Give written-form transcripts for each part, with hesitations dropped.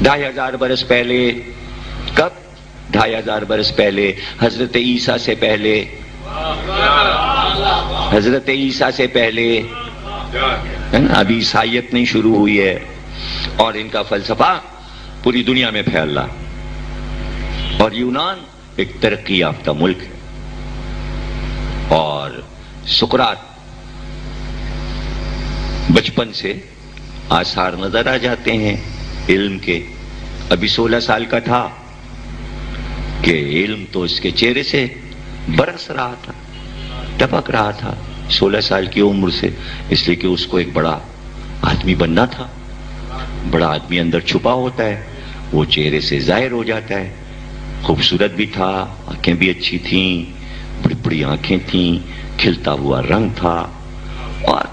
2500 برس پہلے. کب؟ 2500 برس پہلے، حضرت عیسیٰ سے پہلے. حضرت عیسیٰ سے پہلے ابھی عیسائیت نہیں شروع ہوئی ہے، اور ان کا فلسفہ پوری دنیا میں پھیل رہا. اور یونان ایک ترقی یافتہ ملک ہے. اور سقراط بچپن سے آثار نظر آ جاتے ہیں علم کے. ابھی 16 سال کا تھا کہ علم تو اس کے چہرے سے برس رہا تھا، ٹپک رہا تھا 16 سال کی عمر سے، اس لیے کہ اس کو ایک بڑا آدمی بننا تھا. بڑا آدمی اندر چھپا ہوتا ہے، وہ چہرے سے ظاہر ہو جاتا ہے. خوبصورت بھی تھا، آنکھیں بھی اچھی تھیں، بڑی بڑی آنکھیں تھیں، کھلتا ہوا رنگ تھا، اور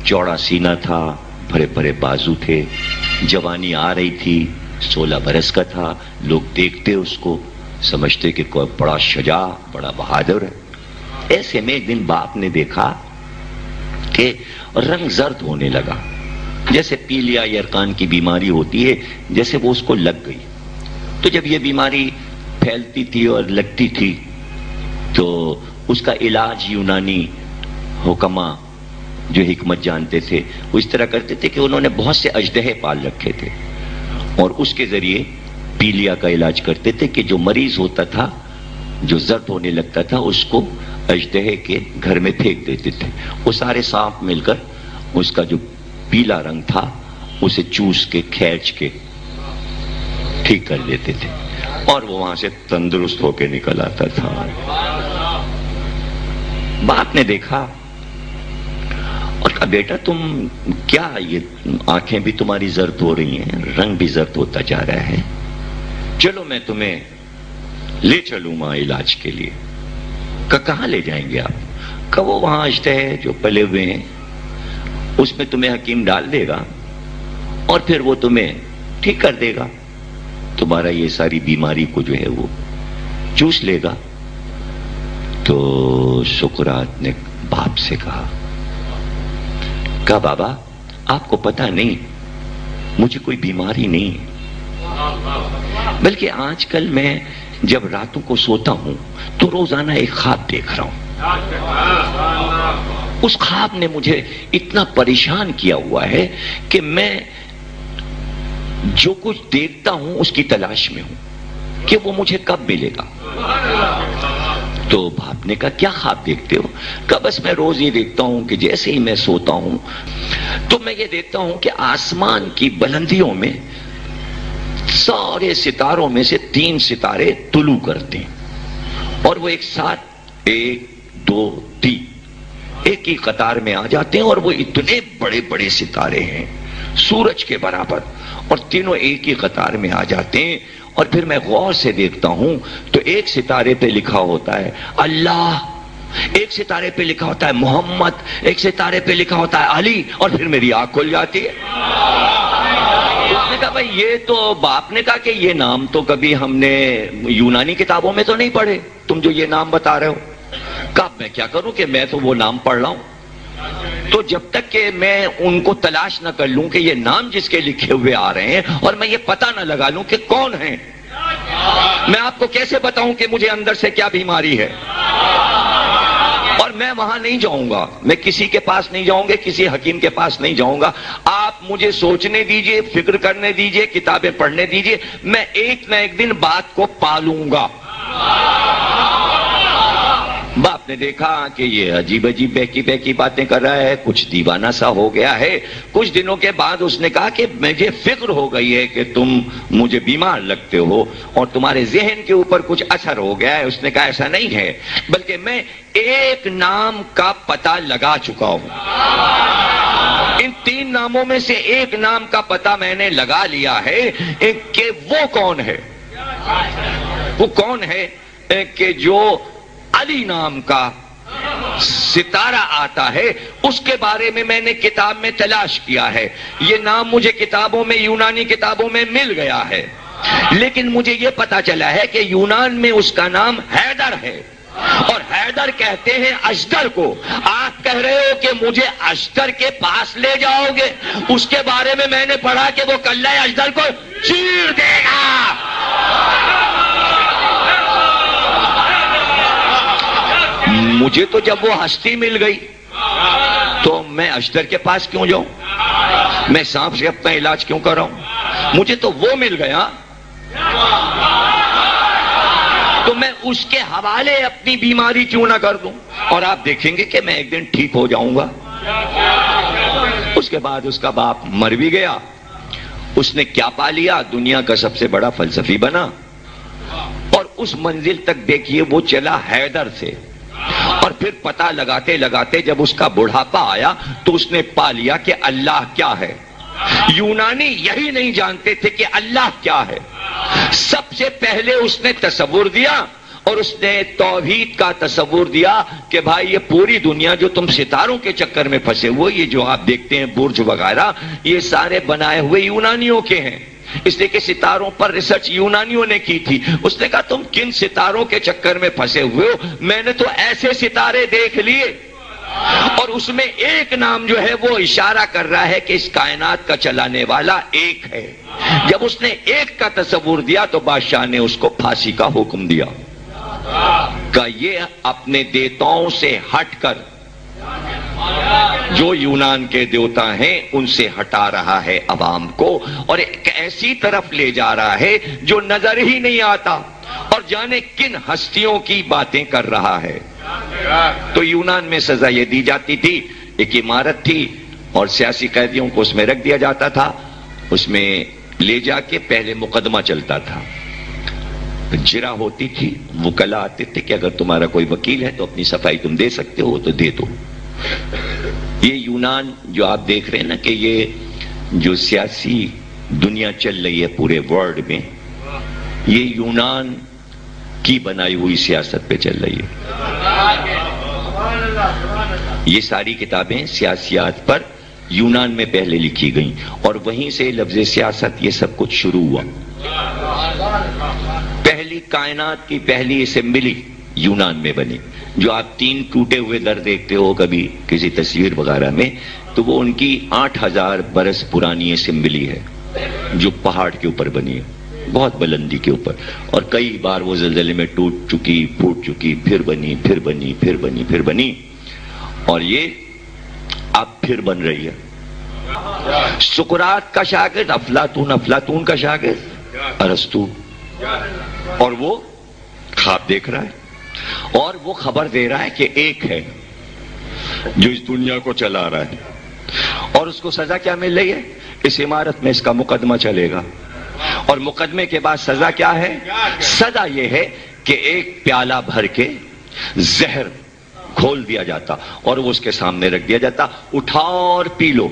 چوڑا سینہ تھا، بھرے بھرے بازو تھے. جوانی آ رہی تھی، 16 برس کا تھا. لوگ دیکھتے اس کو، سمجھتے کہ کوئی بڑا شجاع، بڑا بہادر ہے. ایسے میں ایک دن باپ نے دیکھا کہ رنگ زرد ہونے لگا، جیسے پیلیا یرقان کی بیماری ہوتی ہے، جیسے وہ اس کو لگ گئی. تو جب یہ بیماری پھیلتی تھی اور لگتی تھی تو اس کا علاج یونانی حکما جو حکمت جانتے تھے وہ اس طرح کرتے تھے کہ انہوں نے بہت سے اژدہے پال رکھے تھے، اور اس کے ذریعے پیلیا کا علاج کرتے تھے کہ جو مریض ہوتا تھا، جو زرد ہونے لگتا تھا، اس کو اژدہے کے گھر میں پھینک دیتے تھے. وہ سارے سانپ مل کر اس کا جو پیلا رنگ تھا اسے چوس کے کھینچ کے ٹھیک کر دیتے تھے، اور وہ وہاں سے تندرست ہو کے نکل آتا تھا. باپ نے دیکھا اور کہا بیٹا تم کیا، یہ آنکھیں بھی تمہاری زرد ہو رہی ہیں، رنگ بھی زرد ہوتا جا رہا ہے، چلو میں تمہیں لے چلوں وہاں علاج کے لیے. کہاں لے جائیں گے آپ؟ کہ وہ وہاں اژدہے جو پلے ہوئے ہیں اس میں تمہیں حکیم ڈال دے گا، اور پھر وہ تمہیں ٹھیک کر دے گا، تمہارا یہ ساری بیماری کو جو ہے وہ چوس لے گا. تو سقراط نے باپ سے کہا بابا آپ کو پتہ نہیں مجھے کوئی بیماری نہیں ہے، بلکہ آج کل میں جب راتوں کو سوتا ہوں تو روزانہ ایک خواب دیکھ رہا ہوں. اس خواب نے مجھے اتنا پریشان کیا ہوا ہے کہ میں جو کچھ دیکھتا ہوں اس کی تلاش میں ہوں کہ وہ مجھے کب ملے گا. تو باپ نے کہا کیا خواب دیکھتے ہو؟ کہ بس میں روز یہ دیکھتا ہوں کہ جیسے ہی میں سوتا ہوں تو میں یہ دیکھتا ہوں کہ آسمان کی بلندیوں میں سارے ستاروں میں سے 3 ستارے طلوع کرتے ہیں، اور وہ ایک ساتھ 1 2 3 ایک ہی قطار میں آ جاتے ہیں، اور وہ اتنے بڑے بڑے ستارے ہیں سورج کے برابر، اور تینوں ایک ہی قطار میں آ جاتے ہیں. اور پھر میں غور سے دیکھتا ہوں تو ایک ستارے پہ لکھا ہوتا ہے اللہ، ایک ستارے پہ لکھا ہوتا ہے محمد، ایک ستارے پہ لکھا ہوتا ہے علی، اور پھر میری آنکھ کھل جاتی ہے. اس نے کہا بھائی یہ تو، باپ نے کہا کہ یہ نام تو کبھی ہم نے یونانی کتابوں میں تو نہیں پڑھے، تم جو یہ نام بتا رہے ہو. کہا میں کیا کروں کہ میں تو وہ نام پڑھ رہا ہوں. تو جب تک کہ میں ان کو تلاش نہ کر لوں کہ یہ نام جس کے لکھے ہوئے آ رہے ہیں، اور میں یہ پتہ نہ لگا لوں کہ کون ہیں، میں آپ کو کیسے بتاؤں کہ مجھے اندر سے کیا بیماری ہے. اور میں وہاں نہیں جاؤں گا، میں کسی کے پاس نہیں جاؤں گا، کسی حکیم کے پاس نہیں جاؤں گا. آپ مجھے سوچنے دیجئے، فکر کرنے دیجئے، کتابیں پڑھنے دیجئے، میں ایک نہ ایک دن بات کو پالوں گا. باپ نے دیکھا کہ یہ عجیب عجیب بہکی بہکی باتیں کر رہا ہے، کچھ دیوانہ سا ہو گیا ہے. کچھ دنوں کے بعد اس نے کہا کہ مجھے فکر ہو گئی ہے کہ تم مجھے بیمار لگتے ہو اور تمہارے ذہن کے اوپر کچھ اثر ہو گیا ہے. اس نے کہا ایسا نہیں ہے، بلکہ میں ایک نام کا پتہ لگا چکا ہوں. ان 3 ناموں میں سے ایک نام کا پتہ میں نے لگا لیا ہے کہ وہ کون ہے. وہ کون ہے کہ جو علی نام کا ستارہ آتا ہے، اس کے بارے میں نے کتاب میں تلاش کیا ہے. یہ نام مجھے کتابوں میں، یونانی کتابوں میں مل گیا ہے، لیکن مجھے یہ پتا چلا ہے کہ یونان میں اس کا نام حیدر ہے، اور حیدر کہتے ہیں اشتر کو. آپ کہہ رہے ہو کہ مجھے اشتر کے پاس لے جاؤ گے. اس کے بارے میں نے پڑھا کہ وہ کلہ اشتر کو چیر دے گا۔ مجھے تو جب وہ ہستی مل گئی تو میں اشتر کے پاس کیوں جاؤں، میں سانپ سے اپنا علاج کیوں کراؤں، مجھے تو وہ مل گیا تو میں اس کے حوالے اپنی بیماری کیوں نہ کر دوں، اور آپ دیکھیں گے کہ میں ایک دن ٹھیک ہو جاؤں گا۔ اس کے بعد اس کا باپ مر بھی گیا، اس نے کیا پا لیا، دنیا کا سب سے بڑا فلسفی بنا، اور اس منزل تک دیکھیے وہ چلا حیدر سے، اور پھر پتہ لگاتے لگاتے جب اس کا بڑھاپا آیا تو اس نے پا لیا کہ اللہ کیا ہے۔ یونانی یہی نہیں جانتے تھے کہ اللہ کیا ہے۔ سب سے پہلے اس نے تصور دیا، اور اس نے توحید کا تصور دیا کہ بھائی یہ پوری دنیا جو تم ستاروں کے چکر میں پھنسے ہوئے، یہ جو آپ دیکھتے ہیں برج وغیرہ، یہ سارے بنائے ہوئے یونانیوں کے ہیں، اس لیے کہ ستاروں پر ریسرچ یونانیوں نے کی تھی۔ اس نے کہا تم کن ستاروں کے چکر میں پھنسے ہوئے ہو، میں نے تو ایسے ستارے دیکھ لیے، اور اس میں ایک نام جو ہے وہ اشارہ کر رہا ہے کہ اس کائنات کا چلانے والا ایک ہے۔ جب اس نے ایک کا تصور دیا تو بادشاہ نے اس کو پھانسی کا حکم دیا کہ یہ اپنے دیوتاؤں سے ہٹ کر جو یونان کے دیوتا ہیں ان سے ہٹا رہا ہے عوام کو، اور ایک ایسی طرف لے جا رہا ہے جو نظر ہی نہیں آتا، اور جانے کن ہستیوں کی باتیں کر رہا ہے۔ تو یونان میں سزا یہ دی جاتی تھی، ایک عمارت تھی اور سیاسی قیدیوں کو اس میں رکھ دیا جاتا تھا، اس میں لے جا کے پہلے مقدمہ چلتا تھا، جرا ہوتی تھی، وکلا آتے تھے کہ اگر تمہارا کوئی وکیل ہے تو اپنی صفائی تم دے سکتے ہو تو دے دو۔ یہ یونان جو آپ دیکھ رہے ہیں نا کہ یہ جو سیاسی دنیا چل رہی ہے پورے ورلڈ میں، یہ یونان کی بنائی ہوئی سیاست پہ چل رہی ہے۔ یہ ساری کتابیں سیاسیات پر یونان میں پہلے لکھی گئیں، اور وہیں سے لفظ سیاست یہ سب کچھ شروع ہوا۔ پہلی کائنات کی پہلی اسمبلی یونان میں بنی، جو آپ 3 ٹوٹے ہوئے در دیکھتے ہو کبھی کسی تصویر وغیرہ میں، تو وہ ان کی 8000 برس پرانی اسمبلی ہے جو پہاڑ کے اوپر بنی ہے، بہت بلندی کے اوپر، اور کئی بار وہ زلزلے میں ٹوٹ چکی، پھوٹ چکی، پھر بنی، پھر بنی، پھر بنی، پھر بنی، اور یہ اب پھر بن رہی ہے۔ سقراط کا شاگرد افلاطون، افلاطون کا شاگرد ارسطو، اور وہ خواب دیکھ رہا ہے اور وہ خبر دے رہا ہے کہ ایک ہے جو اس دنیا کو چلا رہا ہے، اور اس کو سزا کیا مل رہی ہے، اس عمارت میں اس کا مقدمہ چلے گا، اور مقدمے کے بعد سزا کیا ہے، سزا یہ ہے کہ ایک پیالہ بھر کے زہر کھول دیا جاتا اور وہ اس کے سامنے رکھ دیا جاتا، اٹھاؤ اور پی لو۔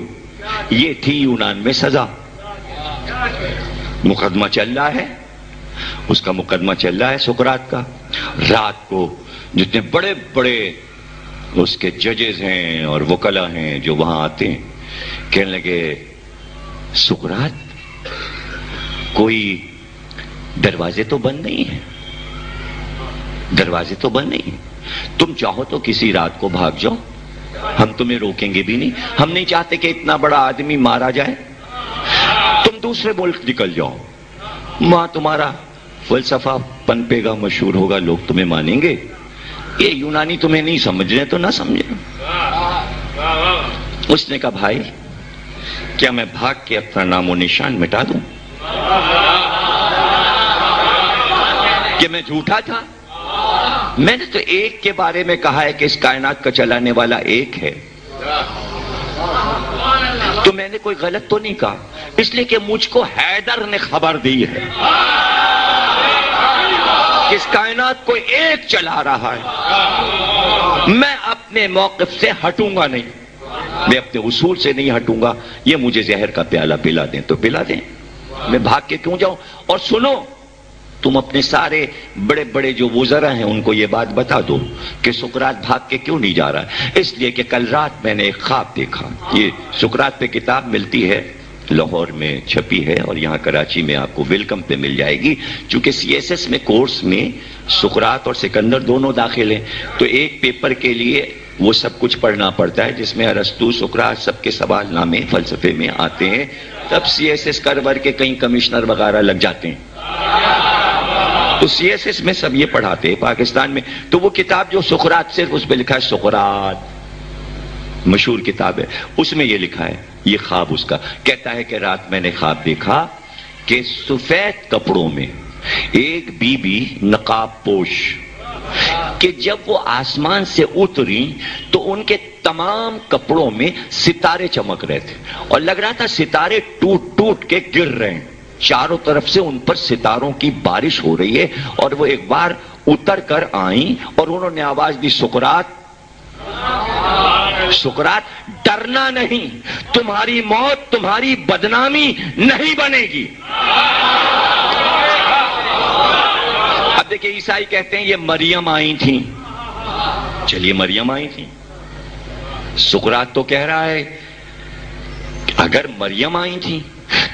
یہ تھی یونان میں سزا۔ مقدمہ چل رہا ہے، اس کا مقدمہ چل رہا ہے سقراط کا۔ رات کو جتنے بڑے بڑے اس کے ججز ہیں اور وکلا ہیں جو وہاں آتے ہیں، کہنے لگے سقراط کوئی دروازے تو بند نہیں ہے، دروازے تو بند نہیں ہیں، تم چاہو تو کسی رات کو بھاگ جاؤ، ہم تمہیں روکیں گے بھی نہیں، ہم نہیں چاہتے کہ اتنا بڑا آدمی مارا جائے، تم دوسرے ملک نکل جاؤ، وہاں تمہارا فلسفہ پنپے گا، مشہور ہوگا، لوگ تمہیں مانیں گے۔ یہ یونانی تمہیں نہیں سمجھ رہے تو نہ سمجھیں۔ اس نے کہا بھائی کیا میں بھاگ کے اپنا نام و نشان مٹا دوں کہ میں جھوٹا تھا؟ میں نے تو ایک کے بارے میں کہا ہے کہ اس کائنات کا چلانے والا ایک ہے، تو میں نے کوئی غلط تو نہیں کہا، اس لیے کہ مجھ کو حیدر نے خبر دی ہے کہ اس کائنات کو ایک چلا رہا ہے، میں اپنے موقف سے ہٹوں گا نہیں، میں اپنے اصول سے نہیں ہٹوں گا، یہ مجھے زہر کا پیالہ پلا دیں تو پلا دیں، میں بھاگ کے کیوں جاؤں؟ اور سنو، تم اپنے سارے بڑے بڑے جو وزراء ہیں ان کو یہ بات بتا دو کہ سقراط بھاگ کے کیوں نہیں جا رہا ہے، اس لیے کہ کل رات میں نے ایک خواب دیکھا۔ یہ سقراط پہ کتاب ملتی ہے، لاہور میں چھپی ہے، اور یہاں کراچی میں آپ کو ویلکم پہ مل جائے گی، چونکہ CSS میں کورس میں سقراط اور سکندر دونوں داخل ہیں، تو ایک پیپر کے لیے وہ سب کچھ پڑھنا پڑتا ہے جس میں ارسطو، سقراط سب کے سوال نامے فلسفے میں آتے ہیں، تب سی ایس ایس کر کے کہیں کمشنر وغیرہ لگ جاتے ہیں. تو سی ایس ایس میں سب یہ پڑھاتے ہیں پاکستان میں. تو وہ کتاب جو سقراط، صرف اس پہ لکھا ہے سقراط، مشہور کتاب ہے، اس میں یہ لکھا ہے، یہ خواب اس کا کہتا ہے کہ رات میں نے خواب دیکھا کہ سفید کپڑوں میں ایک بی بی نقاب پوش، کہ جب وہ آسمان سے اتری تو ان کے تمام کپڑوں میں ستارے چمک رہے تھے اور لگ رہا تھا ستارے ٹوٹ ٹوٹ کے گر رہے ہیں، چاروں طرف سے ان پر ستاروں کی بارش ہو رہی ہے. اور وہ ایک بار اتر کر آئیں اور انہوں نے آواز دی، سقراط سقراط ڈرنا نہیں، تمہاری موت تمہاری بدنامی نہیں بنے گی. اب دیکھیں عیسائی کہتے ہیں یہ مریم آئی تھیں، چلیے مریم آئی تھیں. سقراط تو کہہ رہا ہے اگر مریم آئی تھیں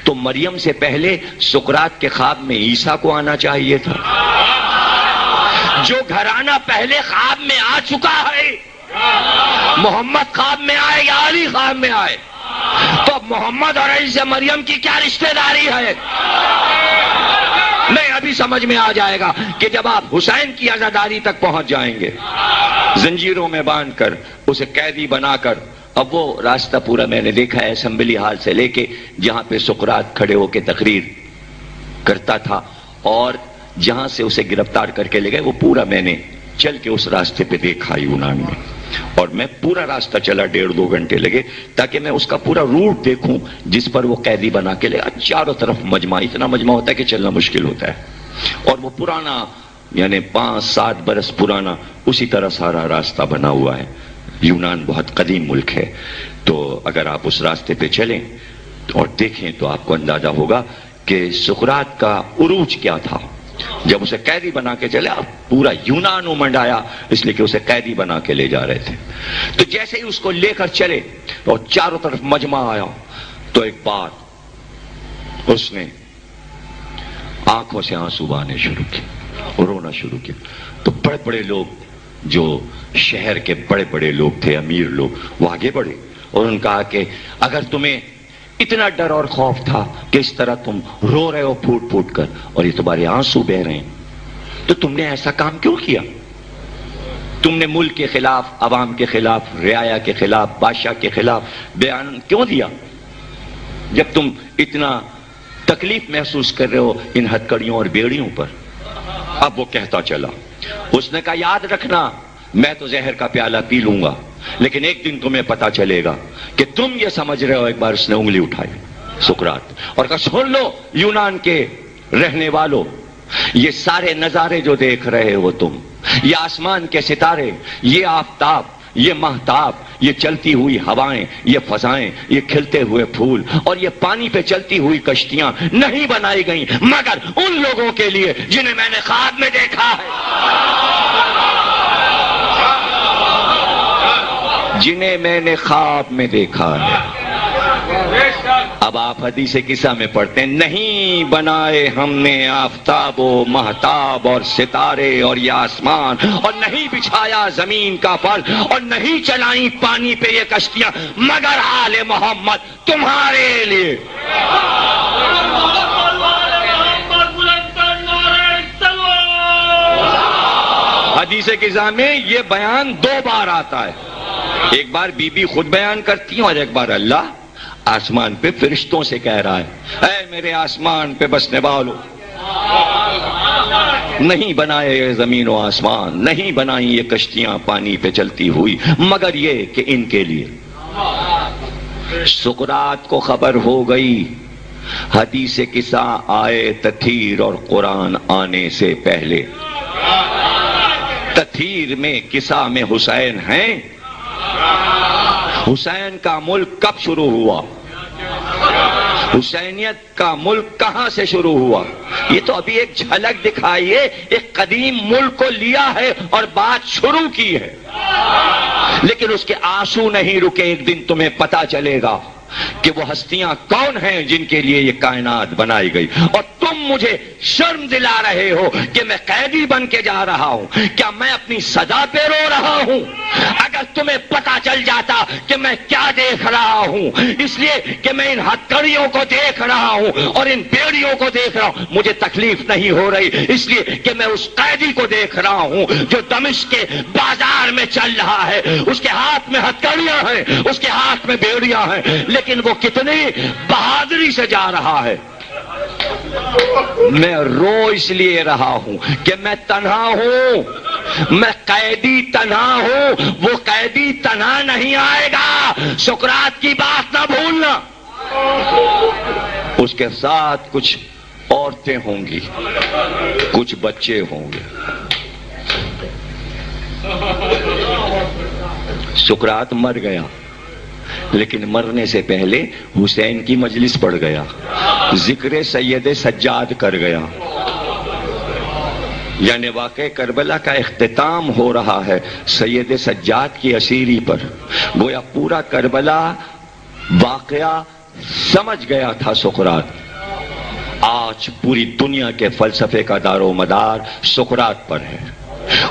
تو مریم سے پہلے سقراط کے خواب میں عیسیٰ کو آنا چاہیے تھا. جو گھرانہ پہلے خواب میں آ چکا ہے، محمد خواب میں آئے یا علی خواب میں آئے، تو محمد اور علی سے مریم کی کیا رشتہ داری ہے؟ نہیں، ابھی سمجھ میں آ جائے گا کہ جب آپ حسین کی عزاداری تک پہنچ جائیں گے، زنجیروں میں باندھ کر اسے قیدی بنا کر. اب وہ راستہ پورا میں نے دیکھا ہے، اسمبلی ہال سے لے کے جہاں پہ سقراط کھڑے ہو کے تقریر کرتا تھا اور جہاں سے اسے گرفتار کر کے لے گئے، وہ پورا میں نے چل کے اس راستے پہ دیکھا یونان میں. اور میں پورا راستہ چلا، 1.5-2 گھنٹے لگے تاکہ میں اس کا پورا روٹ دیکھوں جس پر وہ قیدی بنا کے لے. چاروں طرف مجمع، اتنا مجمع ہوتا ہے کہ چلنا مشکل ہوتا ہے. اور وہ پرانا یعنی 5-7 برس پرانا اسی طرح سارا راستہ بنا ہوا ہے. یونان بہت قدیم ملک ہے، تو اگر آپ اس راستے پہ چلیں اور دیکھیں تو آپ کو اندازہ ہوگا کہ سقراط کا عروج کیا تھا. جب اسے قیدی بنا کے چلے، اب پورا یونان امنڈ آیا، اس لیے کہ اسے قیدی بنا کے لے جا رہے تھے. تو جیسے ہی اس کو لے کر چلے اور چاروں طرف مجمع آیا تو ایک بار اس نے آنکھوں سے آنسو بہانے شروع کیے اور رونا شروع کیا. تو بڑے بڑے لوگ، جو شہر کے بڑے بڑے لوگ تھے، امیر لوگ، وہ آگے بڑھے اور انہوں نے کہا کہ اگر تمہیں اتنا ڈر اور خوف تھا کہ اس طرح تم رو رہے ہو پھوٹ پھوٹ کر اور یہ تمہارے آنسو بہ رہے ہیں، تو تم نے ایسا کام کیوں کیا؟ تم نے ملک کے خلاف، عوام کے خلاف، رعایا کے خلاف، بادشاہ کے خلاف بیان کیوں دیا جب تم اتنا تکلیف محسوس کر رہے ہو ان ہتھکڑیوں اور بیڑیوں پر؟ اب وہ کہتا چلا، اس نے کہا یاد رکھنا میں تو زہر کا پیالہ پی لوں گا، لیکن ایک دن تمہیں پتا چلے گا کہ تم یہ سمجھ رہے ہو. ایک بار اس نے انگلی اٹھائی سقراط اور کہا سن لو یونان کے رہنے والوں، یہ سارے نظارے جو دیکھ رہے ہو تم، یہ آسمان کے ستارے، یہ آفتاب، یہ مہتاب، یہ چلتی ہوئی ہوائیں، یہ فضائیں، یہ کھلتے ہوئے پھول اور یہ پانی پہ چلتی ہوئی کشتیاں نہیں بنائی گئیں مگر ان لوگوں کے لیے جنہیں میں نے خواب میں دیکھا ہے، جنہیں میں نے خواب میں دیکھا ہے. اب آپ حدیث قصہ میں پڑھتے ہیں، نہیں بنائے ہم نے آفتاب و مہتاب اور ستارے اور یہ آسمان، اور نہیں بچھایا زمین کا فرش، اور نہیں چلائیں پانی پہ یہ کشتیاں مگر آل محمد تمہارے لیے. حدیث قصہ میں یہ بیان 2 بار آتا ہے، ایک بار بی بی خود بیان کرتی ہیں اور ایک بار اللہ آسمان پہ فرشتوں سے کہہ رہا ہے، اے میرے آسمان پہ بسنے والو، نہیں بنائے یہ زمین و آسمان، نہیں بنائی یہ کشتیاں پانی پہ چلتی ہوئی مگر یہ کہ ان کے لیے. سقراط کو خبر ہو گئی حدیث قصہ آئے تطہیر اور قرآن آنے سے پہلے. تطہیر میں قصہ میں حسین ہیں. حسین کا ملک کب شروع ہوا؟ حسینیت کا ملک کہاں سے شروع ہوا؟ یہ تو ابھی ایک جھلک دکھائیے، ایک قدیم ملک کو لیا ہے اور بات شروع کی ہے، لیکن اس کے آنسو نہیں رکے. ایک دن تمہیں پتا چلے گا کہ وہ ہستیاں کون ہیں جن کے لیے یہ کائنات بنائی گئی، اور تم تم مجھے شرم دلا رہے ہو کہ میں قیدی بن کے جا رہا ہوں؟ کیا میں اپنی سزا پہ رو رہا ہوں؟ اگر تمہیں پتا چل جاتا کہ میں کیا دیکھ رہا ہوں، اس لیے کہ میں ان ہتھکڑیوں کو دیکھ رہا ہوں اور ان بیڑیوں کو دیکھ رہا ہوں، مجھے تکلیف نہیں ہو رہی، اس لیے کہ میں اس قیدی کو دیکھ رہا ہوں جو دمشق کے بازار میں چل رہا ہے، اس کے ہاتھ میں ہتھکڑیاں ہیں، اس کے ہاتھ میں بیڑیاں ہیں، لیکن وہ کتنی بہادری سے جا رہا ہے۔ میں رو اس لیے رہا ہوں کہ میں تنہا ہوں، میں قیدی تنہا ہوں، وہ قیدی تنہا نہیں آئے گا۔ سقراط کی بات نہ بھولنا، اس کے ساتھ کچھ عورتیں ہوں گی، کچھ بچے ہوں گے۔ سقراط مر گیا، لیکن مرنے سے پہلے حسین کی مجلس پڑھ گیا، ذکر سید سجاد کر گیا، یعنی واقع کربلا کا اختتام ہو رہا ہے سید سجاد کی اسیری پر۔ گویا پورا کربلا واقعہ سمجھ گیا تھا سقراط۔ آج پوری دنیا کے فلسفے کا دار و مدار سقراط پر ہے،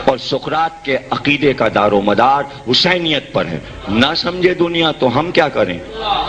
اور سقراط کے عقیدے کا دار و مدار حسینیت پر ہے۔ نہ سمجھے دنیا تو ہم کیا کریں؟